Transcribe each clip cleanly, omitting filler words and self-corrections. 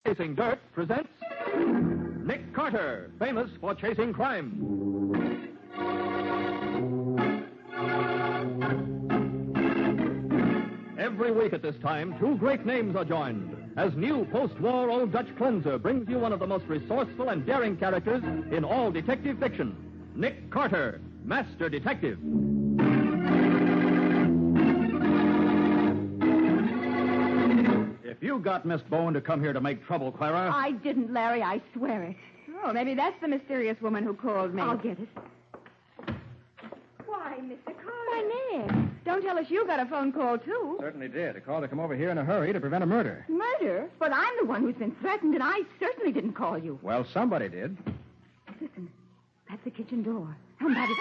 Chasing Dirt presents Nick Carter, famous for chasing crime. Every week at this time, two great names are joined as new post-war Old Dutch cleanser brings you one of the most resourceful and daring characters in all detective fiction, Nick Carter, Master Detective. If you got Miss Bowen to come here to make trouble, Clara... I didn't, Larry. I swear it. Oh, maybe that's the mysterious woman who called me. I'll get it. Why, Mr. Carter? Why, Nick. Don't tell us you got a phone call, too. Certainly did. A call to come over here in a hurry to prevent a murder. Murder? But I'm the one who's been threatened, and I certainly didn't call you. Well, somebody did. Listen, that's the kitchen door. Somebody...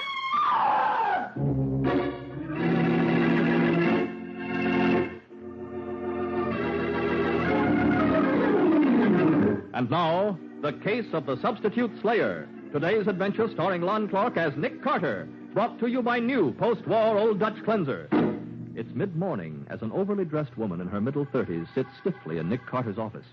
And now, the case of the substitute slayer. Today's adventure starring Lon Clark as Nick Carter, brought to you by new post-war Old Dutch cleanser. It's mid-morning as an overly dressed woman in her middle 30s sits stiffly in Nick Carter's office.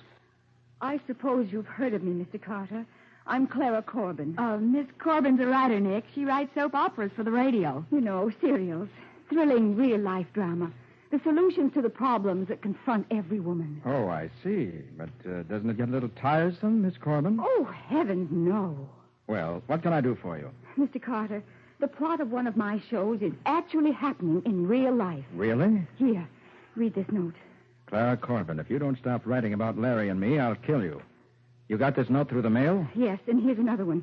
I suppose you've heard of me, Mr. Carter. I'm Clara Corbin. Miss Corbin's a writer, Nick. She writes soap operas for the radio. You know, serials. Thrilling real-life drama. The solutions to the problems that confront every woman. Oh, I see. But doesn't it get a little tiresome, Miss Corbin? Oh, heavens, no. Well, what can I do for you? Mr. Carter, the plot of one of my shows is actually happening in real life. Really? Here, read this note. Clara Corbin, if you don't stop writing about Larry and me, I'll kill you. You got this note through the mail? Yes, and here's another one.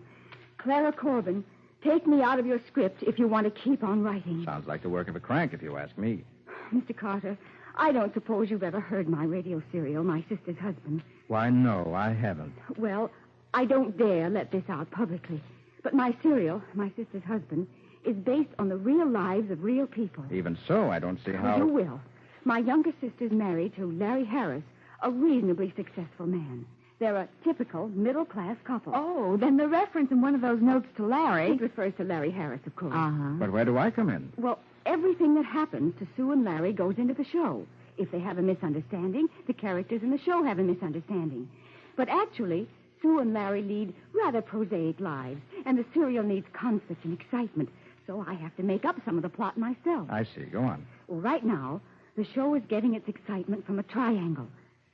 Clara Corbin, take me out of your script if you want to keep on writing. Sounds like the work of a crank, if you ask me. Mr. Carter, I don't suppose you've ever heard my radio serial, My Sister's Husband. Why, no, I haven't. Well, I don't dare let this out publicly. But my serial, My Sister's Husband, is based on the real lives of real people. Even so, I don't see how... You will. My younger sister's married to Larry Harris, a reasonably successful man. They're a typical middle-class couple. Oh, then the reference in one of those notes to Larry... It refers to Larry Harris, of course. Uh-huh. But where do I come in? Well, everything that happens to Sue and Larry goes into the show. If they have a misunderstanding, the characters in the show have a misunderstanding. But actually, Sue and Larry lead rather prosaic lives, and the serial needs conflict and excitement, so I have to make up some of the plot myself. I see. Go on. Well, right now, the show is getting its excitement from a triangle.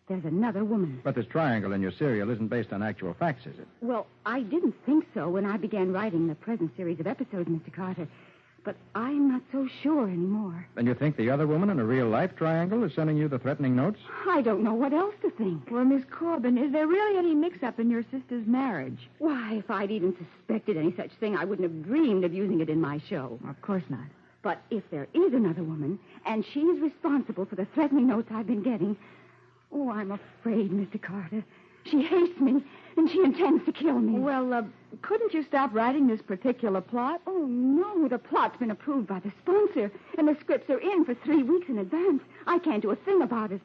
There's another woman. But this triangle in your serial isn't based on actual facts, is it? Well, I didn't think so when I began writing the present series of episodes, Mr. Carter. But I'm not so sure anymore. Then you think the other woman in a real-life triangle is sending you the threatening notes? I don't know what else to think. Well, Miss Corbin, is there really any mix-up in your sister's marriage? Why, if I'd even suspected any such thing, I wouldn't have dreamed of using it in my show. Of course not. But if there is another woman, and she is responsible for the threatening notes I've been getting... Oh, I'm afraid, Mr. Carter. She hates me, and she intends to kill me. Well, couldn't you stop writing this particular plot? Oh, no. The plot's been approved by the sponsor, and the scripts are in for 3 weeks in advance. I can't do a thing about it.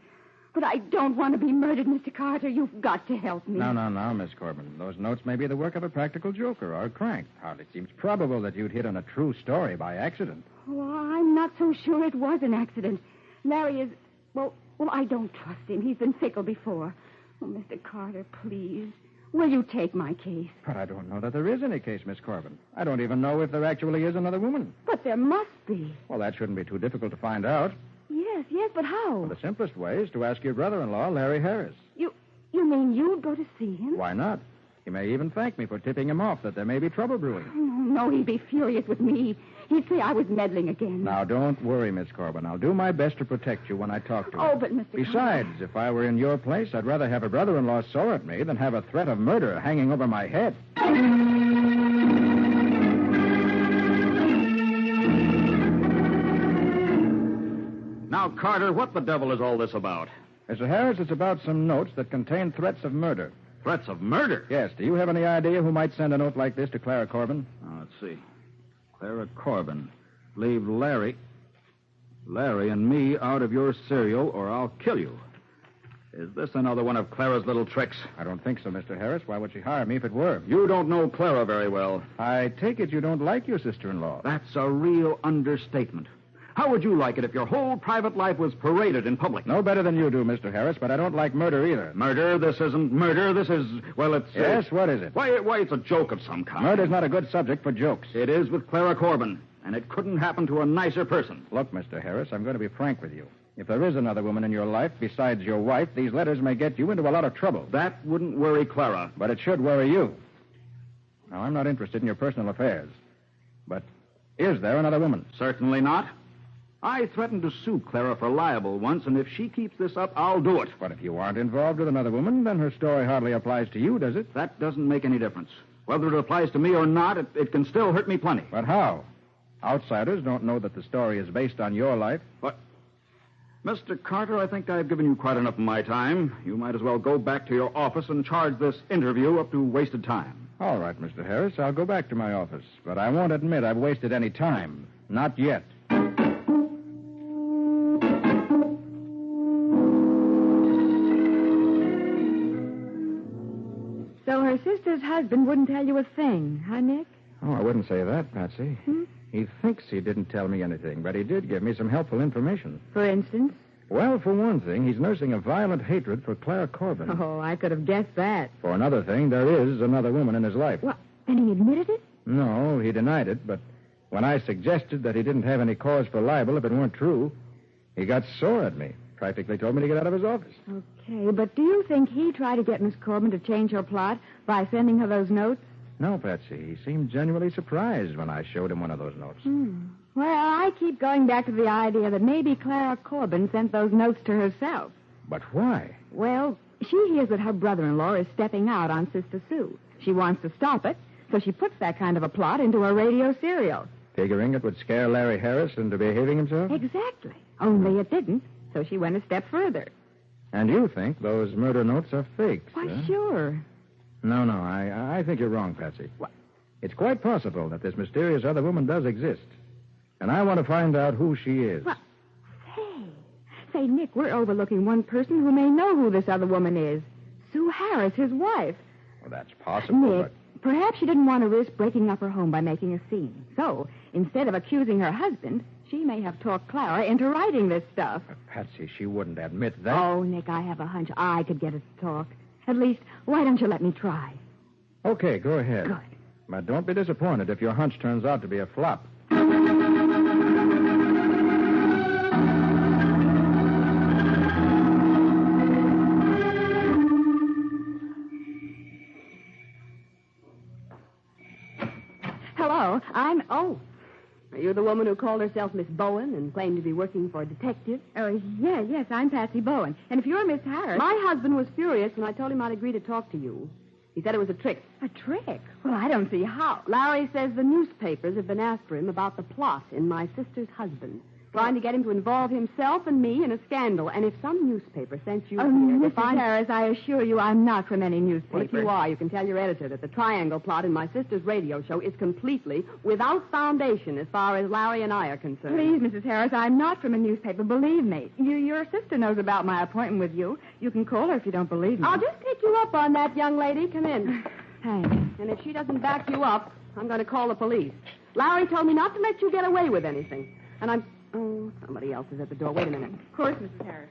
But I don't want to be murdered, Mr. Carter. You've got to help me. No, Miss Corbin. Those notes may be the work of a practical joker or a crank. Hardly seems probable that you'd hit on a true story by accident. Oh, I'm not so sure it was an accident. Larry is... Well, I don't trust him. He's been fickle before. Oh, Mr. Carter, please. Will you take my case? But I don't know that there is any case, Miss Corbin. I don't even know if there actually is another woman. But there must be. Well, that shouldn't be too difficult to find out. Yes, but how? Well, the simplest way is to ask your brother-in-law, Larry Harris. You mean you'd go to see him? Why not? He may even thank me for tipping him off that there may be trouble brewing. Oh, no, he'd be furious with me. He'd say I was meddling again. Now, don't worry, Miss Corbin. I'll do my best to protect you when I talk to him. Oh, but Mr. Besides, if I were in your place, I'd rather have a brother-in-law sore at me than have a threat of murder hanging over my head. Now, Carter, what the devil is all this about? Mr. Harris, it's about some notes that contain threats of murder. Threats of murder? Yes. Do you have any idea who might send a note like this to Clara Corbin? Let's see. Clara Corbin. Leave Larry and me out of your serial, or I'll kill you. Is this another one of Clara's little tricks? I don't think so, Mr. Harris. Why would she hire me if it were? You don't know Clara very well. I take it you don't like your sister-in-law. That's a real understatement. How would you like it if your whole private life was paraded in public? No better than you do, Mr. Harris, but I don't like murder either. Murder? This isn't murder. This is, well, it's... Yes, what is it? Why, it's a joke of some kind. Murder's not a good subject for jokes. It is with Clara Corbin, and it couldn't happen to a nicer person. Look, Mr. Harris, I'm going to be frank with you. If there is another woman in your life besides your wife, these letters may get you into a lot of trouble. That wouldn't worry Clara. But it should worry you. Now, I'm not interested in your personal affairs. But is there another woman? Certainly not. I threatened to sue Clara for libel once, and if she keeps this up, I'll do it. But if you aren't involved with another woman, then her story hardly applies to you, does it? That doesn't make any difference. Whether it applies to me or not, it can still hurt me plenty. But how? Outsiders don't know that the story is based on your life. But, Mr. Carter, I think I've given you quite enough of my time. You might as well go back to your office and charge this interview up to wasted time. All right, Mr. Harris, I'll go back to my office. But I won't admit I've wasted any time. Not yet. So her sister's husband wouldn't tell you a thing, huh, Nick? Oh, I wouldn't say that, Patsy. He thinks he didn't tell me anything, but he did give me some helpful information. For instance? Well, for one thing, he's nursing a violent hatred for Clara Corbin. Oh, I could have guessed that. For another thing, there is another woman in his life. What? And he admitted it? No, he denied it, but when I suggested that he didn't have any cause for libel if it weren't true, he got sore at me. Practically told me to get out of his office. Okay, but do you think he tried to get Miss Corbin to change her plot by sending her those notes? No, Patsy. He seemed genuinely surprised when I showed him one of those notes. Well, I keep going back to the idea that maybe Clara Corbin sent those notes to herself. But why? Well, she hears that her brother-in-law is stepping out on Sister Sue. She wants to stop it, so she puts that kind of a plot into her radio serial. Figuring it would scare Larry Harris into behaving himself? Exactly. Only it didn't, so she went a step further. And you think those murder notes are fakes, Why, huh? sure. No, I think you're wrong, Patsy. What? It's quite possible that this mysterious other woman does exist. And I want to find out who she is. What? Say, Nick, we're overlooking one person who may know who this other woman is. Sue Harris, his wife. Well, that's possible, Nick, perhaps she didn't want to risk breaking up her home by making a scene. So, instead of accusing her husband, she may have talked Clara into writing this stuff. But Patsy, she wouldn't admit that. Oh, Nick, I have a hunch I could get her to talk. At least, why don't you let me try? Okay, go ahead. Good. But don't be disappointed if your hunch turns out to be a flop. Hello, Are you the woman who called herself Miss Bowen and claimed to be working for a detective? Yes, I'm Patsy Bowen. And if you're Miss Harris... My husband was furious when I told him I'd agree to talk to you. He said it was a trick. A trick? Well, I don't see how. Larry says the newspapers have been after him about the plot in my sister's husband, trying to get him to involve himself and me in a scandal. And if some newspaper sent you here to Mrs. find... Harris, I assure you I'm not from any newspaper. Well, if you are, you can tell your editor that the triangle plot in my sister's radio show is completely without foundation as far as Larry and I are concerned. Please, Mrs. Harris, I'm not from a newspaper. Believe me. Your sister knows about my appointment with you. You can call her if you don't believe me. I'll just take you up on that, young lady. Come in. Thanks. And if she doesn't back you up, I'm going to call the police. Larry told me not to let you get away with anything. And I'm... Oh, somebody else is at the door. Wait a minute. Of course, Mrs. Harris.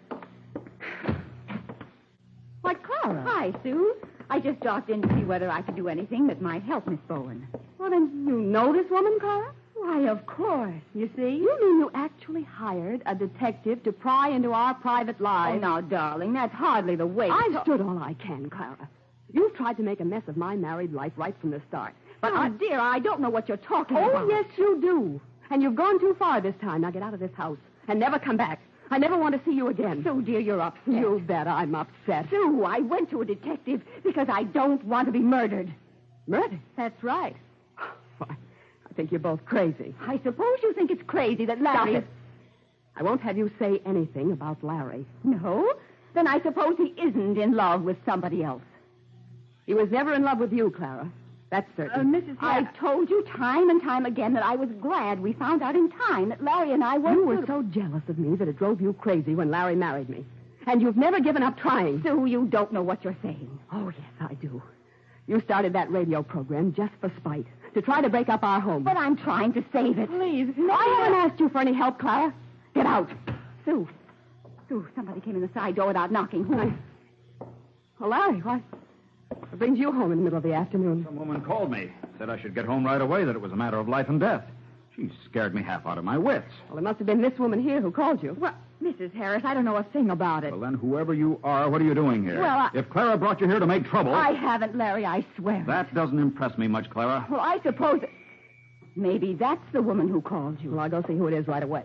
Why, Clara. Hi, Sue. I just dropped in to see whether I could do anything that might help Miss Bowen. Well, then you know this woman, Clara? Why, of course. You see? You mean you actually hired a detective to pry into our private Oh, lives? now, darling, that's hardly the way. I've stood all I can, Clara. You've tried to make a mess of my married life right from the start. But, dear, I don't know what you're talking about. Oh, yes, you do. And you've gone too far this time. Now get out of this house and never come back. I never want to see you again. Sue, dear, you're upset. You bet I'm upset. Sue, I went to a detective because I don't want to be murdered. Murder? That's right. Why, I think you're both crazy. I suppose you think it's crazy that Stop Larry... it. I won't have you say anything about Larry. No? Then I suppose he isn't in love with somebody else. He was never in love with you, Clara. That's certain. Mrs. I Harris... told you time and time again that I was glad we found out in time that Larry and I were... You were so jealous of me that it drove you crazy when Larry married me. And you've never given up trying. Sue, you don't know what you're saying. Oh, yes, I do. You started that radio program just for spite. to try to break up our home. But I'm trying to save it. Please. I haven't asked you for any help, Clara. Get out. Sue, somebody came in the side door without knocking. Who? Oh, Larry, what brings you home in the middle of the afternoon? Some woman called me. Said I should get home right away, that it was a matter of life and death. She scared me half out of my wits. Well, it must have been this woman here who called you. Well, Mrs. Harris, I don't know a thing about it. Well, then, whoever you are, what are you doing here? Well, If Clara brought you here to make trouble... I haven't, Larry, I swear. That doesn't impress me much, Clara. Well, I suppose... Maybe that's the woman who called you. Well, I'll go see who it is right away.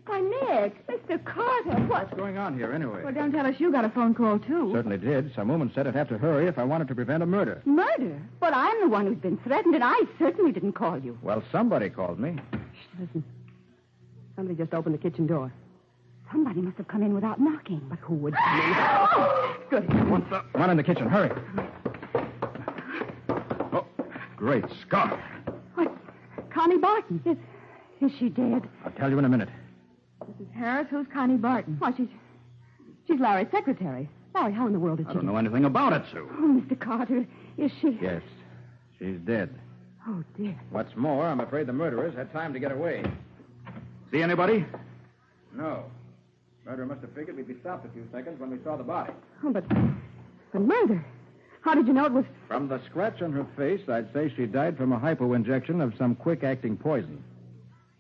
Why, Nick, Mr. Carter, what? What's going on here, anyway? Well, don't tell us you got a phone call, too. Certainly did. Some woman said I'd have to hurry if I wanted to prevent a murder. Murder? But I'm the one who's been threatened, and I certainly didn't call you. Well, somebody called me. Listen. Somebody just opened the kitchen door. Somebody must have come in without knocking. But who would come in? Good. What the? Come on in the kitchen. Hurry. Oh, great Scott. What? Connie Barton. Is she dead? I'll tell you in a minute. Mrs. Harris, who's Connie Barton? Why, she's Larry's secretary. Larry, how in the world did I she... don't know anything about it, Sue. Oh, Mr. Carter, is she... Yes, she's dead. Oh, dear. What's more, I'm afraid the murderers had time to get away. See anybody? No. Murderer must have figured we'd be stopped a few seconds when we saw the body. Oh, but murder. How did you know it was... From the scratch on her face, I'd say she died from a hypo-injection of some quick-acting poison.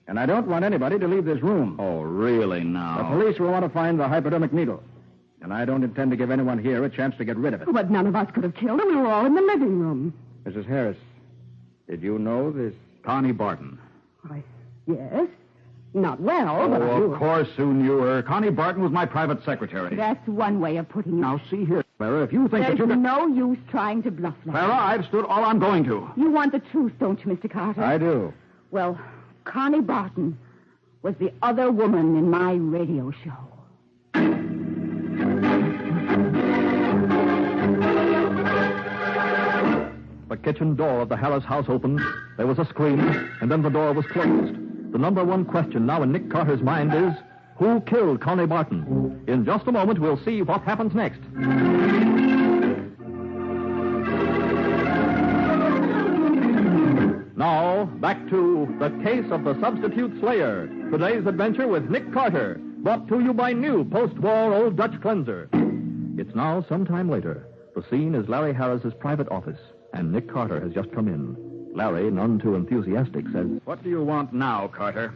And I don't want anybody to leave this room. Oh, really The now? police will want to find the hypodermic needle. And I don't intend to give anyone here a chance to get rid of it. Oh, but none of us could have killed her. We were all in the living room. Mrs. Harris, did you know this? Connie Barton. Why, yes. Not well, but I Oh, knew of course Sue knew her. Connie Barton was my private secretary. That's one way of putting it. Now, see here, Clara, if you think There's that you can... no use trying to bluff, Larry. Clara, I've stood all I'm going to. You want the truth, don't you, Mr. Carter? I do. Well, Connie Barton was the other woman in my radio show. The kitchen door of the Harris house opened. There was a scream, and then the door was closed. The number one question now in Nick Carter's mind is, who killed Connie Barton? In just a moment, we'll see what happens next. Now, back to The Case of the Substitute Slayer. Today's adventure with Nick Carter, brought to you by new post-war Old Dutch cleanser. It's now some time later. The scene is Larry Harris's private office, and Nick Carter has just come in. Larry, none too enthusiastic, says, What do you want now, Carter?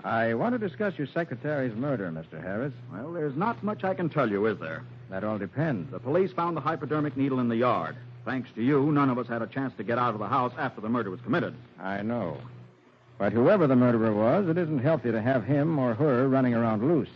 I want to discuss your secretary's murder, Mr. Harris. Well, there's not much I can tell you, is there? That all depends. The police found the hypodermic needle in the yard. Thanks to you, none of us had a chance to get out of the house after the murder was committed. I know. But whoever the murderer was, it isn't healthy to have him or her running around loose.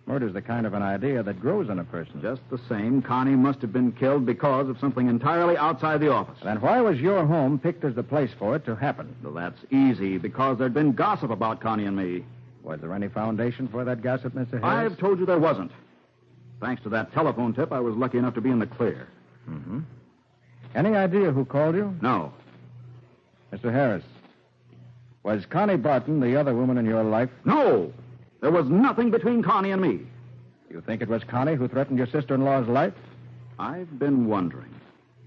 Murder's the kind of an idea that grows in a person. Just the same, Connie must have been killed because of something entirely outside the office. Then why was your home picked as the place for it to happen? Well, that's easy, because there'd been gossip about Connie and me. Was there any foundation for that gossip, Mr. Harris? I've told you there wasn't. Thanks to that telephone tip, I was lucky enough to be in the clear. Mm-hmm. Any idea who called you? No. Mr. Harris, was Connie Barton the other woman in your life? No! There was nothing between Connie and me. You think it was Connie who threatened your sister-in-law's life? I've been wondering.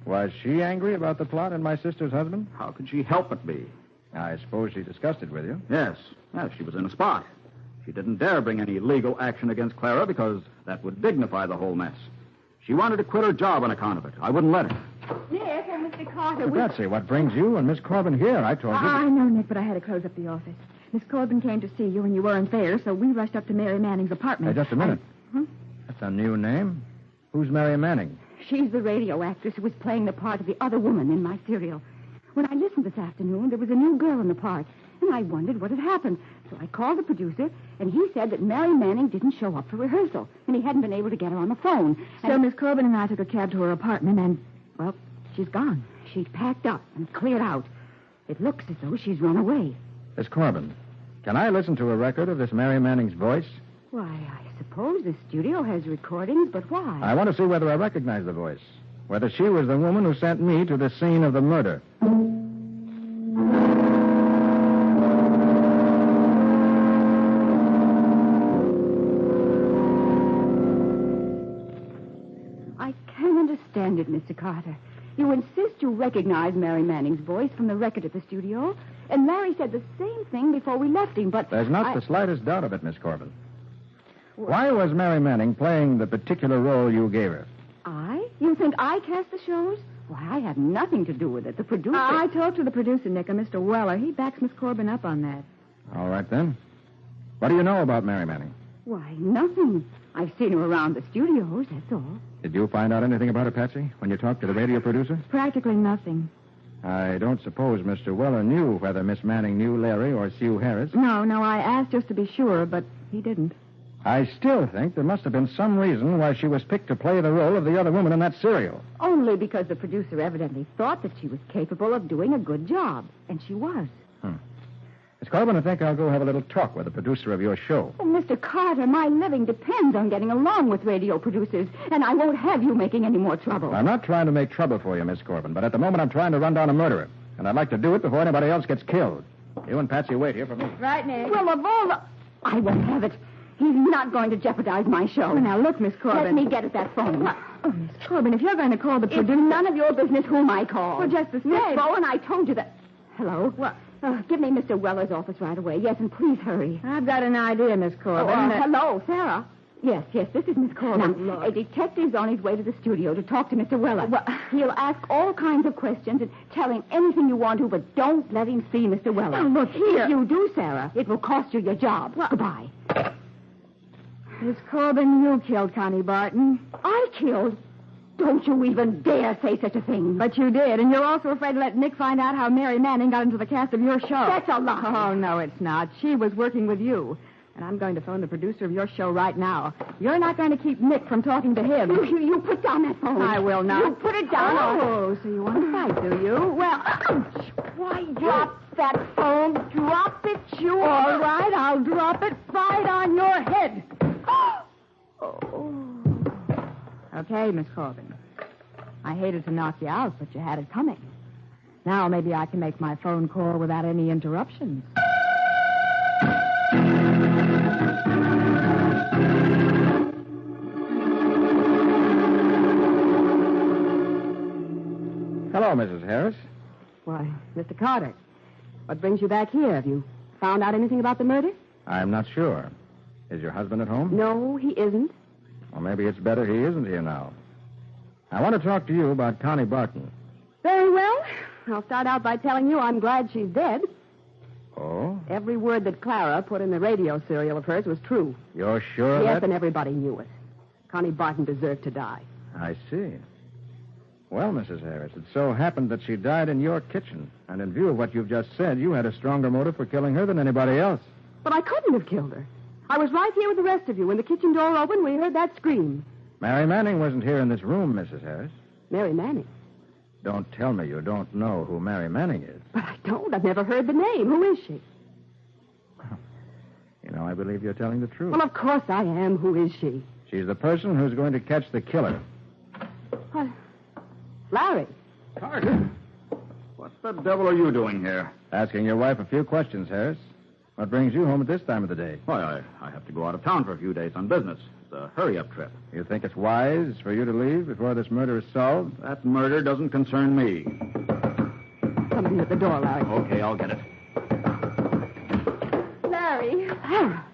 Was she angry about the plot and my sister's husband? How could she help but be? I suppose she discussed it with you. Yes. Yes, she was in a spot. She didn't dare bring any legal action against Clara because that would dignify the whole mess. She wanted to quit her job on account of it. I wouldn't let her. Nick and Mr. Carter, Patsy, what brings you and Miss Corbin here? I told you. I know, Nick, but I had to close up the office. Miss Corbin came to see you, and you weren't there, so we rushed up to Mary Manning's apartment. Hey, just a minute. Huh? That's a new name. Who's Mary Manning? She's the radio actress who was playing the part of the other woman in my serial. When I listened this afternoon, there was a new girl in the part, and I wondered what had happened. So I called the producer, and he said that Mary Manning didn't show up for rehearsal, and he hadn't been able to get her on the phone. So Miss Corbin and I took a cab to her apartment, and, well, she's gone. She's packed up and cleared out. It looks as though she's run away. Miss Corbin, can I listen to a record of this Mary Manning's voice? Why, I suppose the studio has recordings, but why? I want to see whether I recognize the voice. Whether she was the woman who sent me to the scene of the murder. I can't understand it, Mr. Carter. You insist you recognize Mary Manning's voice from the record at the studio. And Larry said the same thing before we left him, but... There's not the slightest doubt of it, Miss Corbin. Why was Mary Manning playing the particular role you gave her? I? You think I cast the shows? Why, I have nothing to do with it. The producer... I talked to the producer, Nick, Mr. Weller. He backs Miss Corbin up on that. All right, then. What do you know about Mary Manning? Why, nothing. I've seen her around the studios, that's all. Did you find out anything about her, Patsy, when you talked to the radio producer? Practically nothing. I don't suppose Mr. Weller knew whether Miss Manning knew Larry or Sue Harris. No, I asked just to be sure, but he didn't. I still think there must have been some reason why she was picked to play the role of the other woman in that serial. Only because the producer evidently thought that she was capable of doing a good job. And she was. Miss Corbin, I think I'll go have a little talk with the producer of your show. Oh, Mr. Carter, my living depends on getting along with radio producers, and I won't have you making any more trouble. I'm not trying to make trouble for you, Miss Corbin, but at the moment I'm trying to run down a murderer. And I'd like to do it before anybody else gets killed. You and Patsy wait here for me. Right, Nick. Well, of all the... I won't have it. He's not going to jeopardize my show. Oh, now, look, Miss Corbin. Let me get at that phone. Oh, Miss Corbin, if you're going to call the It's producer... none of your business whom I call. Well, just the same. Miss Bowen, I told you that... Hello? What? Give me Mr. Weller's office right away. Yes, and please hurry. I've got an idea, Miss Corbin. Hello, Sarah. Yes, this is Miss Corbin. Now, look. A detective's on his way to the studio to talk to Mr. Weller. He'll ask all kinds of questions and tell him anything you want to, but don't let him see Mr. Weller. Now, look here. If you do, Sarah, it will cost you your job. Goodbye. Miss Corbin, you killed Connie Barton. I killed? Don't you even dare say such a thing. But you did, and you're also afraid to let Nick find out how Mary Manning got into the cast of your show. That's a lie. Oh, no, it's not. She was working with you. And I'm going to phone the producer of your show right now. You're not going to keep Nick from talking to him. You put down that phone. I will not. You put it down. Oh, so you want to fight, do you? Well, ouch. Why, Drop that phone. Drop it, you. All right, I'll drop it right on your head. Okay, Miss Corbin. I hated to knock you out, but you had it coming. Now maybe I can make my phone call without any interruptions. Hello, Mrs. Harris. Why, Mr. Carter, what brings you back here? Have you found out anything about the murder? I'm not sure. Is your husband at home? No, he isn't. Well, maybe it's better he isn't here now. I want to talk to you about Connie Barton. Very well. I'll start out by telling you I'm glad she's dead. Oh? Every word that Clara put in the radio serial of hers was true. You're sure of Yes, that? and everybody knew it. Connie Barton deserved to die. I see. Well, Mrs. Harris, it so happened that she died in your kitchen. And in view of what you've just said, you had a stronger motive for killing her than anybody else. But I couldn't have killed her. I was right here with the rest of you. When the kitchen door opened, we heard that scream. Mary Manning wasn't here in this room, Mrs. Harris. Mary Manning. Don't tell me you don't know who Mary Manning is. But I don't. I've never heard the name. Who is she? You know, I believe you're telling the truth. Well, of course I am. Who is she? She's the person who's going to catch the killer. What? Larry. Carter, what the devil are you doing here? Asking your wife a few questions, Harris. What brings you home at this time of the day? Why, I have to go out of town for a few days on business. It's a hurry-up trip. You think it's wise for you to leave before this murder is solved? That murder doesn't concern me. Somebody at the door, Larry. Okay, I'll get it. Larry.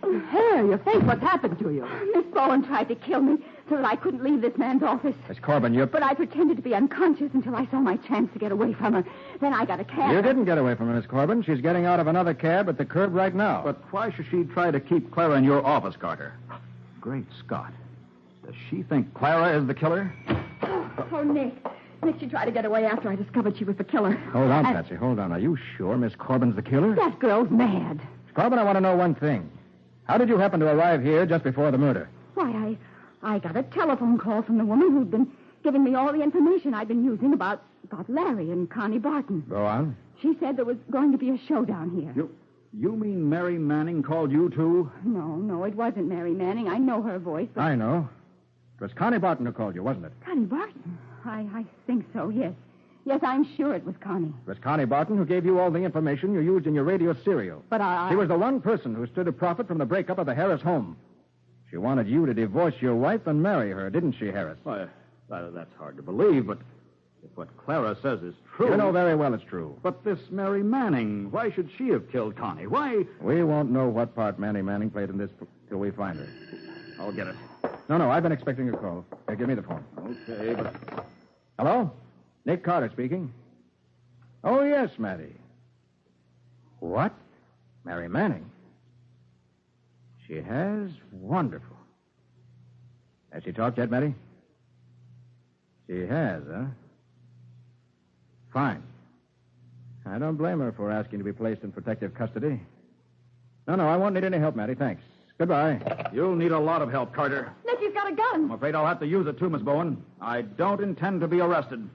Your hair, your face. What's happened to you? Miss Bowen tried to kill me so that I couldn't leave this man's office. Miss Corbin, you're... But I pretended to be unconscious until I saw my chance to get away from her. Then I got a cab. You didn't get away from her, Miss Corbin. She's getting out of another cab at the curb right now. But why should she try to keep Clara in your office, Carter? Great Scott. Does she think Clara is the killer? Oh, Nick. Nick, she tried to get away after I discovered she was the killer. Hold on, Patsy. Hold on. Are you sure Miss Corbin's the killer? That girl's mad. Miss Corbin, I want to know one thing. How did you happen to arrive here just before the murder? Why, I got a telephone call from the woman who'd been giving me all the information I'd been using about Larry and Connie Barton. Go on. She said there was going to be a show down here. You mean Mary Manning called you, too? No, it wasn't Mary Manning. I know her voice, but... I know. It was Connie Barton who called you, wasn't it? Connie Barton? I think so, yes. Yes, I'm sure it was Connie. It was Connie Barton who gave you all the information you used in your radio serial. But She was the one person who stood to profit from the breakup of the Harris home. She wanted you to divorce your wife and marry her, didn't she, Harris? Why, that's hard to believe, but If what Clara says is true... You know very well it's true. But this Mary Manning, why should she have killed Connie? Why... We won't know what part Manny Manning played in this till we find her. I'll get it. No, I've been expecting a call. Here, give me the phone. Okay, but... Hello? Nick Carter speaking. Oh, yes, Matty. What? Mary Manning? She has? Wonderful. Has she talked yet, Matty? She has, huh? Fine. I don't blame her for asking to be placed in protective custody. No, I won't need any help, Matty. Thanks. Goodbye. You'll need a lot of help, Carter. Nick, you've got a gun. I'm afraid I'll have to use it, too, Miss Bowen. I don't intend to be arrested.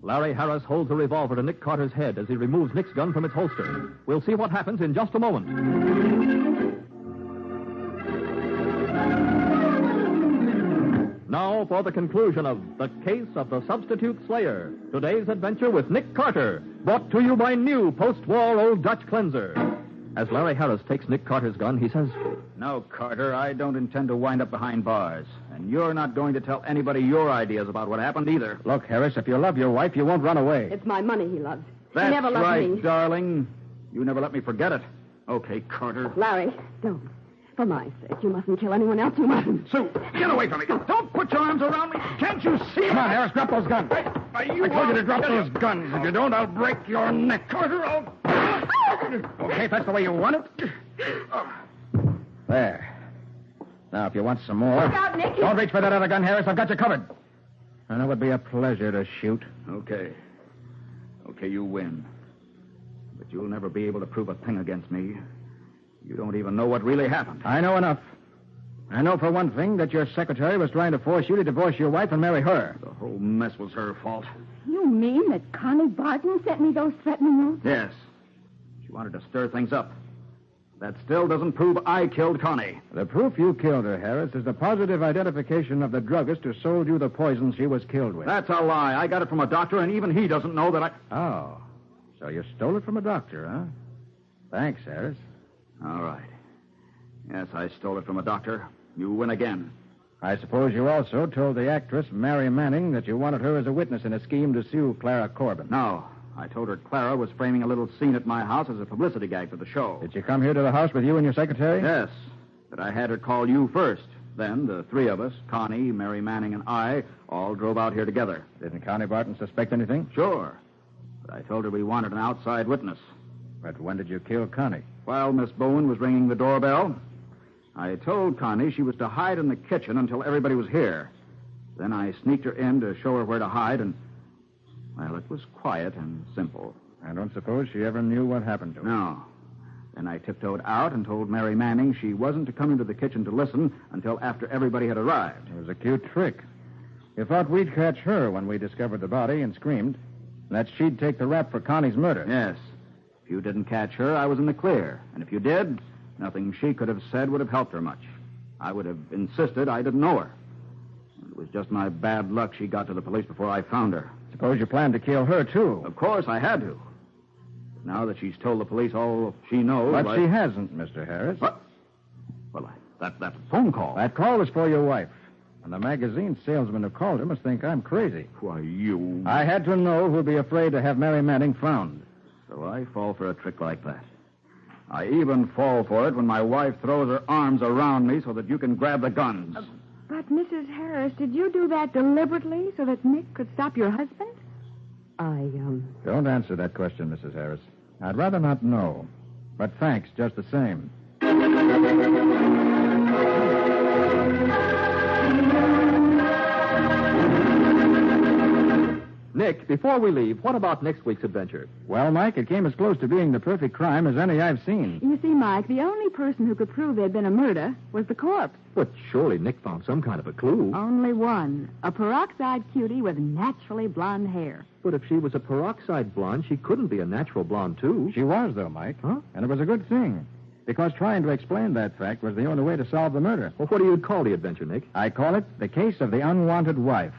Larry Harris holds a revolver to Nick Carter's head as he removes Nick's gun from its holster. We'll see what happens in just a moment. Now for the conclusion of The Case of the Substitute Slayer. Today's adventure with Nick Carter, brought to you by new post-war Old Dutch cleanser. As Larry Harris takes Nick Carter's gun, he says, No, Carter, I don't intend to wind up behind bars. And you're not going to tell anybody your ideas about what happened either. Look, Harris, if you love your wife, you won't run away. It's my money he loves. That's he never loved right, me. darling. You never let me forget it. Okay, Carter. Larry, don't. For my sake, you mustn't kill anyone else. You mustn't. Sue, get away from me. Don't put your arms around me. Can't you see? Come on, Harris, drop those guns. I I told you to drop those guns. If you don't, I'll break your neck. Carter, I'll... Okay, if that's the way you want it. There. Now, if you want some more... Look out, Nick. Don't reach for that other gun, Harris. I've got you covered. And it would be a pleasure to shoot. Okay, you win. But you'll never be able to prove a thing against me. You don't even know what really happened. I know enough. I know for one thing that your secretary was trying to force you to divorce your wife and marry her. The whole mess was her fault. You mean that Connie Barton sent me those threatening notes? Yes. She wanted to stir things up. That still doesn't prove I killed Connie. The proof you killed her, Harris, is the positive identification of the druggist who sold you the poison she was killed with. That's a lie. I got it from a doctor, and even he doesn't know that I... Oh. So you stole it from a doctor, huh? Thanks, Harris. All right. Yes, I stole it from a doctor. You win again. I suppose you also told the actress, Mary Manning, that you wanted her as a witness in a scheme to sue Clara Corbin. No. I told her Clara was framing a little scene at my house as a publicity gag for the show. Did she come here to the house with you and your secretary? Yes. But I had her call you first. Then the three of us, Connie, Mary Manning, and I, all drove out here together. Didn't Connie Barton suspect anything? Sure. But I told her we wanted an outside witness. But when did you kill Connie? While Miss Bowen was ringing the doorbell, I told Connie she was to hide in the kitchen until everybody was here. Then I sneaked her in to show her where to hide, and, well, it was quiet and simple. I don't suppose she ever knew what happened to her. No. Then I tiptoed out and told Mary Manning she wasn't to come into the kitchen to listen until after everybody had arrived. It was a cute trick. You thought we'd catch her when we discovered the body and screamed, and that she'd take the rap for Connie's murder. Yes. If you didn't catch her, I was in the clear. And if you did, nothing she could have said would have helped her much. I would have insisted I didn't know her. It was just my bad luck she got to the police before I found her. Suppose you planned to kill her, too. Of course, I had to. Now that she's told the police all she knows... But she hasn't, Mr. Harris. What? Well, that's a phone call. That call was for your wife. And the magazine salesman who called her must think I'm crazy. Why, you... I had to know who'd be afraid to have Mary Manning found. So I fall for a trick like that. I even fall for it when my wife throws her arms around me so that you can grab the guns. But, Mrs. Harris, did you do that deliberately so that Nick could stop your husband? Don't answer that question, Mrs. Harris. I'd rather not know. But thanks just the same. Nick, before we leave, what about next week's adventure? Well, Mike, it came as close to being the perfect crime as any I've seen. You see, Mike, the only person who could prove there'd been a murder was the corpse. But surely Nick found some kind of a clue. Only one. A peroxide cutie with naturally blonde hair. But if she was a peroxide blonde, she couldn't be a natural blonde, too. She was, though, Mike. Huh? And it was a good thing. Because trying to explain that fact was the only way to solve the murder. Well, what do you call the adventure, Nick? I call it the case of the unwanted wife.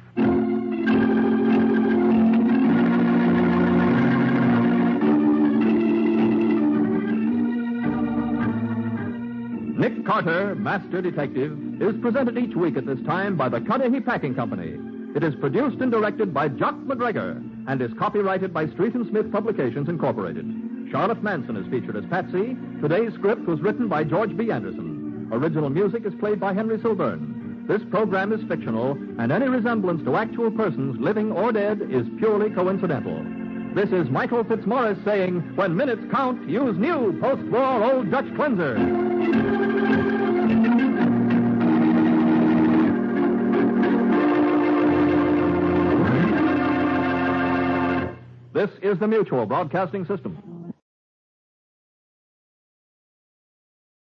Nick Carter, Master Detective, is presented each week at this time by the Cudahy Packing Company. It is produced and directed by Jock McGregor and is copyrighted by Street & Smith Publications, Incorporated. Charlotte Manson is featured as Patsy. Today's script was written by George B. Anderson. Original music is played by Henry Silverne. This program is fictional, and any resemblance to actual persons, living or dead, is purely coincidental. This is Michael Fitzmaurice saying, when minutes count, use new post-war Old Dutch Cleanser. This is the Mutual Broadcasting System.